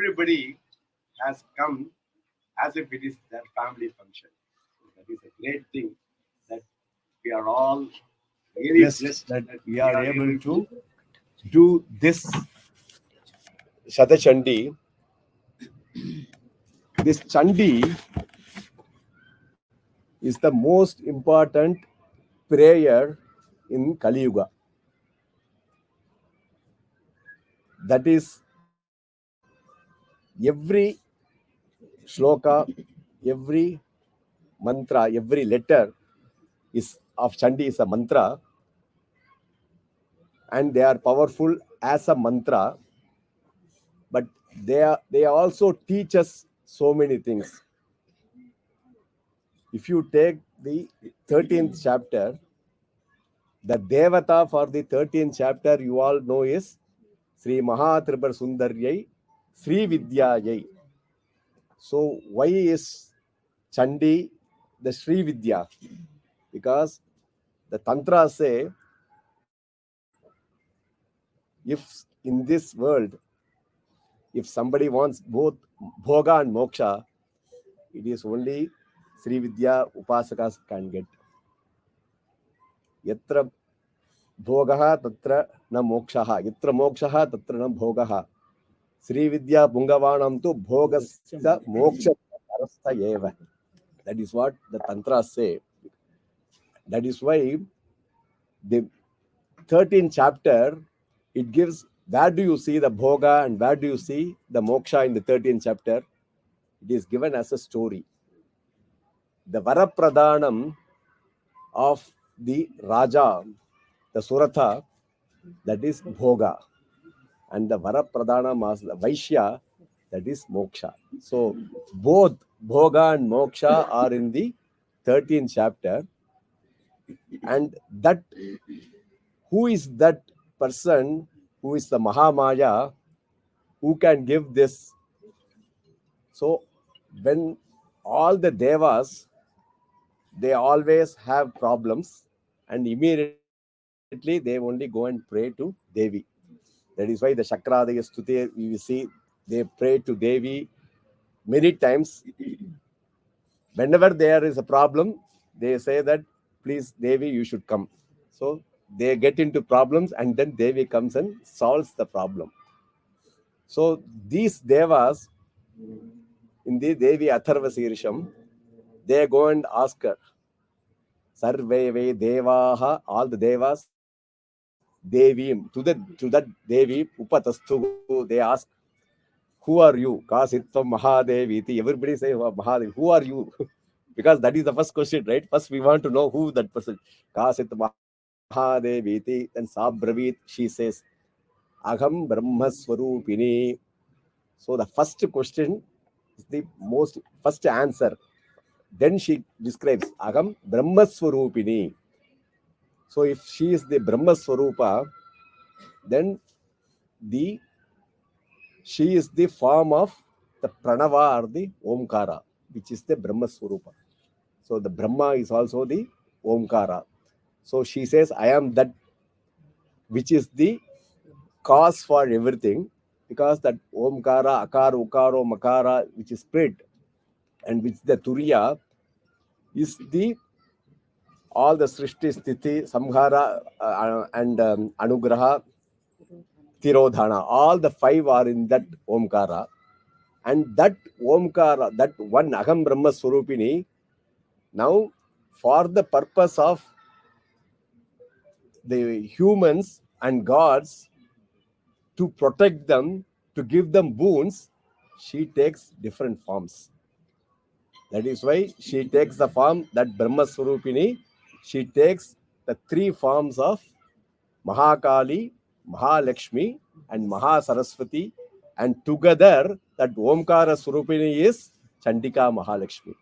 everybody has come as if it is their family function. That is a great thing that we are all really blessed that we are able to do this Shata Chandi. This Chandi is the most important prayer in Kali Yuga. That is, every shloka, every mantra, every letter is of Chandi is a mantra, and they are powerful as a mantra, but they also teach us so many things. If you take the 13th chapter, the Devata for the 13th chapter, you all know, is Sri Mahatribar Sundaryai, Sri Vidya. So why is Chandi the Sri Vidya? Because the Tantra say, if in this world, if somebody wants both Bhoga and Moksha, it is only Sri Vidya Upasakas can get. Yatra Bhogaha tatra na mokshaha, yatra mokshaha tatra na bhogaha. Sri Vidya Pungavanam tu bhogasya moksha arastha eva. That is what the Tantras say. That is why the 13th chapter, it gives, where do you see the bhoga and where do you see the moksha in the 13th chapter? It is given as a story. The Varapradhanam of the Raja, the Suratha, that is bhoga. And the Varapradhanam as the Vaishya, that is moksha. So both bhoga and moksha are in the 13th chapter. And that, who is that person, who is the Mahamaya, who can give this? So when all the devas, they always have problems, and immediately they only go and pray to Devi. That is why the Shakradaya Stuti, we see, they pray to Devi many times. Whenever there is a problem, they say that, please Devi, you should come. So they get into problems, and then Devi comes and solves the problem. So these devas in the Devi Atharva Sirisham, they go and ask her, Sarveve Devaha, all the devas, Devi, to that Devi, Upatastu, they ask, who are you? Kasitvam Mahadevi. Everybody say Mahadevi. Who are you? Because that is the first question, right? First we want to know who that person. Kasitvam Mahadevi. Then Sabravit, she says, Aham Brahma Swarupini. So the first question is the most first answer. Then she describes Aham Brahma Swarupini. So if she is the Brahma Swarupa, then she is the form of the Pranava or the Omkara, which is the Brahma Swarupa. So the Brahma is also the Omkara. So she says, I am that which is the cause for everything, because that Omkara, Akara, Ukaro, Makara, which is spirit, and which the Turiya is the all the Srishti, Sthiti, Samhara, and Anugraha, Tirodhana, all the five are in that Omkara. And that Omkara, that one Aham Brahma Swarupini, now for the purpose of the humans and gods, to protect them, to give them boons, she takes different forms. That is why she takes the form, that Brahma Swarupini, she takes the three forms of Mahakali, Mahalakshmi, and Mahasaraswati, and together that Omkara Swarupini is Chandika Mahalakshmi.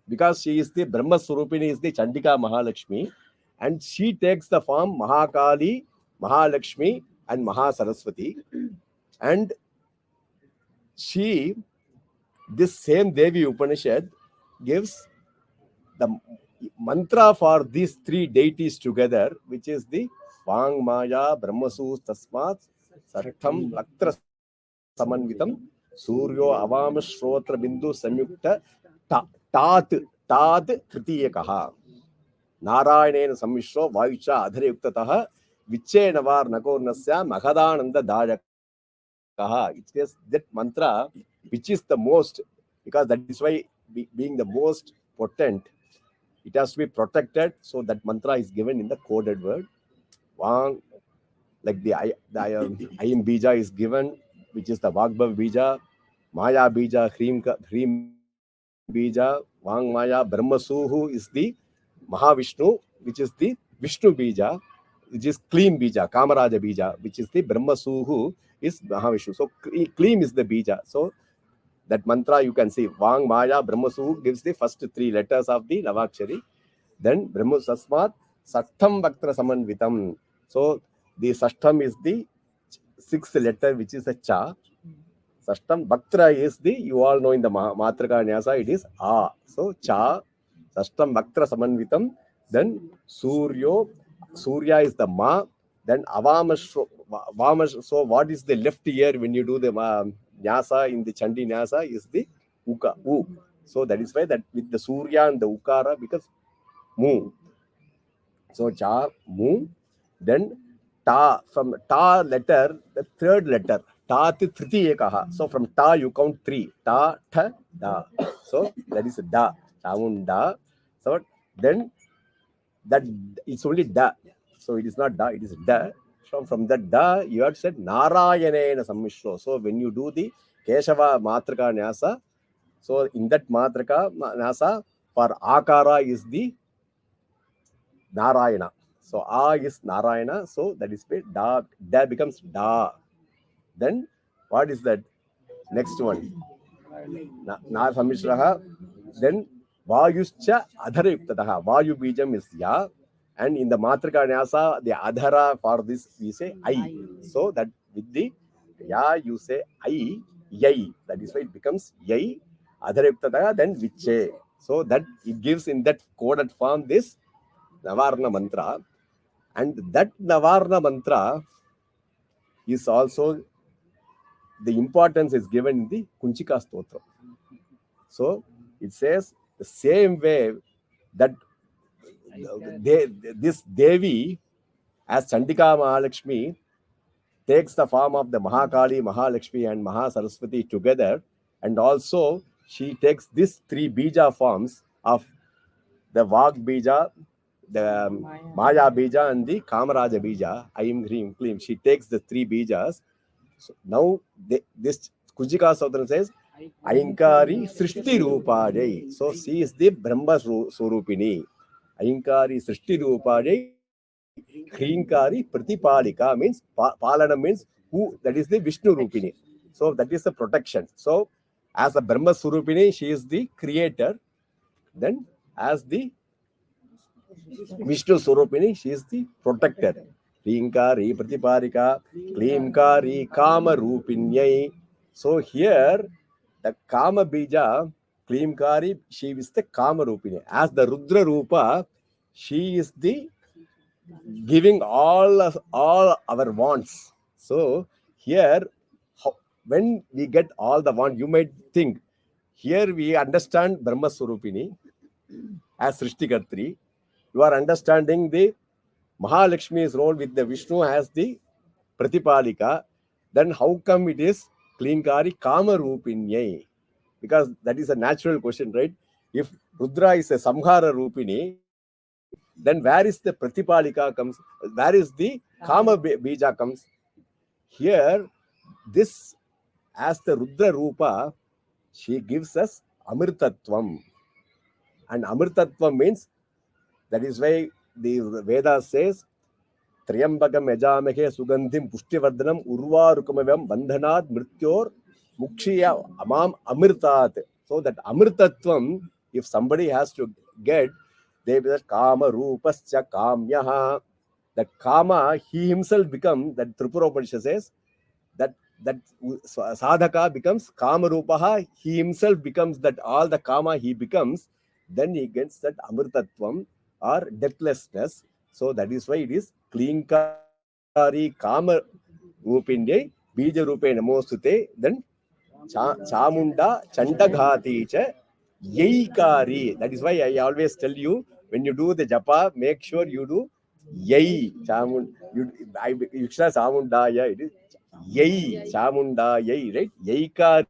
Because she is the Brahma Swarupini, is the Chandika Mahalakshmi, and she takes the form Mahakali, Mahalakshmi, and Mahasaraswati. And she, this same Devi Upanishad, gives the mantra for these three deities together, which is the Vang Maya Brahmasu Tasmat Sartham Laktra Samanvitam Suryo Avam Shrotra Bindu Samyukta Tat Tritiyakaha. Narayanena Samishro Vaisha Adhare Yuktataha Viche Navar Nakornasya Mahadananda Dayakaha. It says that mantra which is the most, because that is why being the most potent, it has to be protected. So that mantra is given in the coded word. Vang, like the Ayam Bija is given, which is the Vagbhav Bija, Maya Bija, Hrim Bija, Vang Maya, Brahmasuhu is the Mahavishnu, which is the Vishnu Bija, which is Kleem Bija, Kamaraja Bija, which is the Brahmasuhu is Mahavishnu. So Kleem is the Bija. So that mantra you can see, Vang Maya Brahmasuhu gives the first three letters of the Navakshari. Then Brahma Sasmat Sashtam Vaktra Samanvitam. So the Sashtam is the sixth letter, which is a Cha. Sashtam Vaktra is the, you all know in the Matraka Nyasa, it is A. So Cha, Sashtam Vaktra Samanvitam. Then Surya is the Ma. Then Avamash. So what is the left ear when you do the Nyasa in the Chandi Nyasa is the Uka. U. So that is why that with the Surya and the Ukara becomes Mu. So Cha, Mu. Then Ta, from Ta letter, the third letter, Ta Tritiyakaha. So from Ta you count three. Ta, Tha, Da. So that is Da. Tamun Da. So then that it's only Da. So it is not Da, it is Da. So from that Da, you had said Narayanena Sammishro. So when you do the Keshava Matraka Nyasa, so in that Matraka Nyasa, for Akara is the Narayana. So A is Narayana. So that is why Da, Da becomes Da. Then what is that? Next one. Na Samishraha. Then Vayuscha Adhara Yuktataha. Vayu Bijam is Ya. And in the Matrika Nyasa, the Adhara for this we say I. So that with the Ya you say I, Yai. That is why it becomes Yai. Adhara Yuktataha, then Viche. So that it gives in that coded form this Navarna mantra, and that Navarna mantra is also, the importance is given in the Kunchika Stotra. So it says the same way that this Devi, as Chandika Mahalakshmi, takes the form of the Mahakali, Mahalakshmi and Mahasaraswati together, and also she takes these three Bija forms of the Vag Bija, the Maya Bija and the Kamaraja Bija, Aim Hrim Klim. She takes the three Bijas. So now this Kujika Sotram says Ainkari Srishti Rupajai. So she is the Brahma Surupini. Ainkari Srishti Rupajai. Hrinkari Pratipalika means Palana means who, that is the Vishnu Rupini. So that is the protection. So as a Brahma Surupini, she is the creator. Then as the Vishnu Surupini, she is the protector. Hrinkari Pratiparika, Klimkari Kama Rupinyai. So here the Kama Bija, Klimkari, she is the Kama Rupini. As the Rudra Rupa, she is the giving all our wants. So here, when we get all the want, you might think, here we understand Brahma Surupini as Srishtikartri. You are understanding the Mahalakshmi's role with the Vishnu as the Pratipalika. Then how come it is Klinkari Kama Rupinyai? Because that is a natural question, right? If Rudra is a Samhara Rupini, then where is the Pratipalika comes? Where is the Kama Bija comes? Here, this as the Rudra Rupa, she gives us Amritatvam. And Amritatvam means, that is why the Veda says, Triyambakam Yajamahe Sugandhim Pushtivardhanam Urvarukamavem Bandhanat Mrityor Mukshiya Amam Amritat. So that Amritatvam, if somebody has to get, they will Kama Rupascha Kamyaha. That Kama, he himself becomes, that Tripura Upanishad says, that sadhaka becomes Kama Rupaha, he himself becomes that, all the Kama he becomes, then he gets that Amritatvam or deathlessness. So that is why it is Klinkari Kama Rupinde, Bija Rupe Namostute, then Chamunda Chandaghati cha Yaikari. That is why I always tell you, when you do the japa, make sure you do Yai. Yuksha Chamundaya, it is Yai. Chamunda Yai, right? Yaikari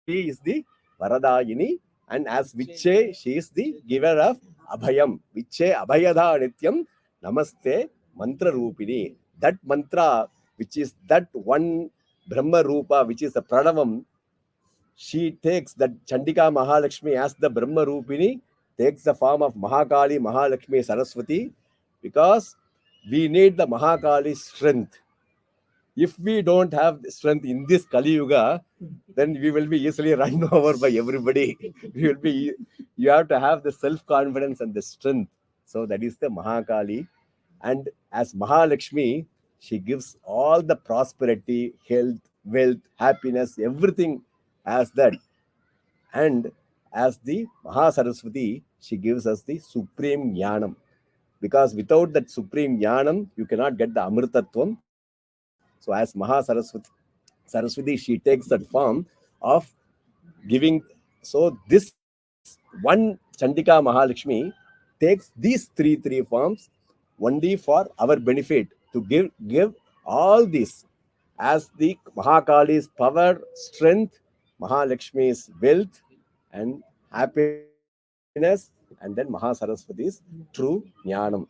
is the Varadayini, and as Viche, she is the giver of Abhayam. Viche Abhayadha Nityam Namaste Mantra Rupini. That mantra, which is that one Brahma Rupa, which is the Pranavam, she takes that Chandika Mahalakshmi as the Brahma Rupini, takes the form of Mahakali, Mahalakshmi, Saraswati, because we need the Mahakali's strength. If we don't have strength in this Kali Yuga, then we will be easily run over by everybody. You have to have the self-confidence and the strength. So that is the Mahakali. And as Mahalakshmi, she gives all the prosperity, health, wealth, happiness, everything as that. And as the Mahasaraswati, she gives us the supreme jnanam. Because without that supreme jnanam, you cannot get the Amritatvam. So as Saraswati, she takes that form of giving. So this one Chandika Mahalakshmi takes these three forms only for our benefit, to give all this as the Mahakali's power, strength, Mahalakshmi's wealth and happiness, and then Mahasaraswati's true jnanam.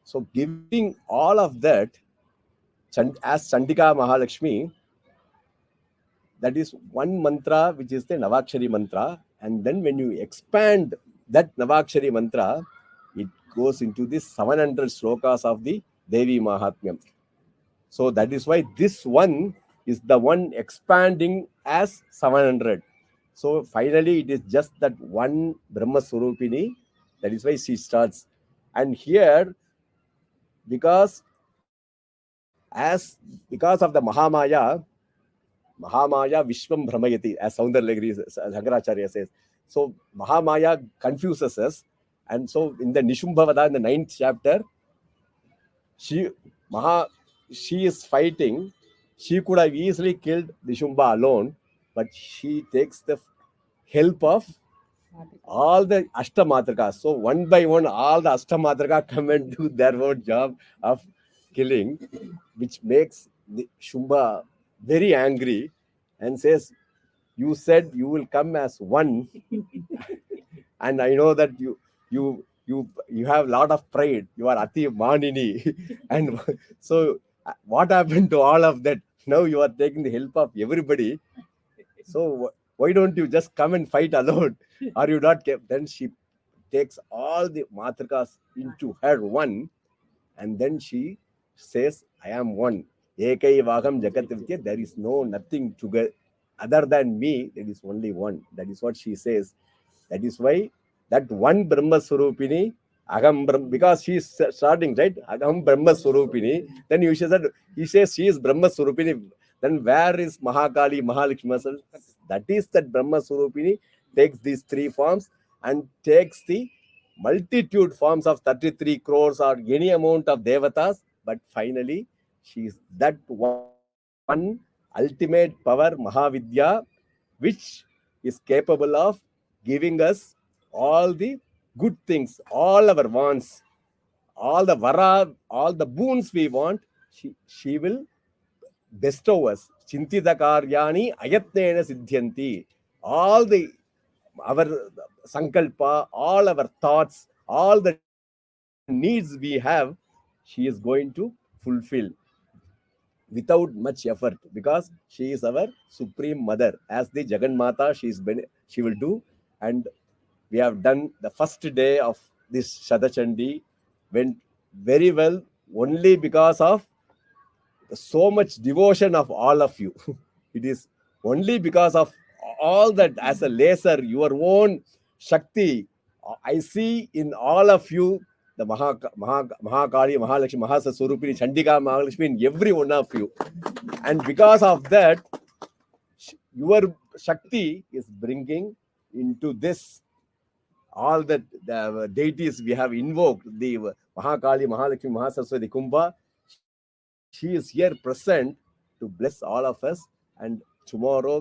So giving all of that as Chandika Mahalakshmi, that is one mantra, which is the Navakshari mantra. And then when you expand that Navakshari mantra, it goes into the 700 slokas of the Devi Mahatmyam. So that is why this one is the one expanding as 700. So finally, it is just that one Brahma Swarupini. That is why she starts. And here, because of the Mahamaya Vishwam Brahmayati, as Soundarlagiri Shankaracharya says. So Mahamaya confuses us. And so in the Nishumbhavada, in the 9th chapter, she is fighting. She could have easily killed Nishumbha alone, but she takes the help of all the Ashtamatrakas. So one by one, all the Ashtamatraka come and do their own job of killing, which makes the Shumba very angry and says, "You said you will come as one, and I know that you have a lot of pride. You are Ati Manini." And so what happened to all of that? Now you are taking the help of everybody. So why don't you just come and fight alone? Are you not kept? Then she takes all the matrikas into her one, and then she says, "I am one. Ekai Vagam Jagat." There is nothing together other than me. There is only one. That is what she says. That is why that one Brahma Swarupini, Agam Brahma, because she is starting, right? Agam Brahma Swarupini. Then he says she is Brahma Swarupini. Then where is Mahakali, Mahalakshmi? That is that Brahma Swarupini takes these three forms and takes the multitude forms of 33 crores or any amount of devatas. But finally, she is that one ultimate power, Mahavidya, which is capable of giving us all the good things, all our wants, all the vara, all the boons we want. She will bestow us. Chintita karyani ayatnena siddhyanti. All our sankalpa, all our thoughts, all the needs we have, she is going to fulfill without much effort, because she is our supreme mother. As the Jagan Mata, she will do. And we have done the first day of this Shata Chandi, went very well, only because of so much devotion of all of you. It is only because of all that, as a laser, your own Shakti, I see in all of you the Mahakali, Mahalakshmi, Mahasaswarupini, Chandika Mahalakshmi, in every one of you. And because of that, your Shakti is bringing into this all that the deities we have invoked, the Mahakali, Mahalakshmi, Mahasaraswati, Kumbha. She is here present to bless all of us. And tomorrow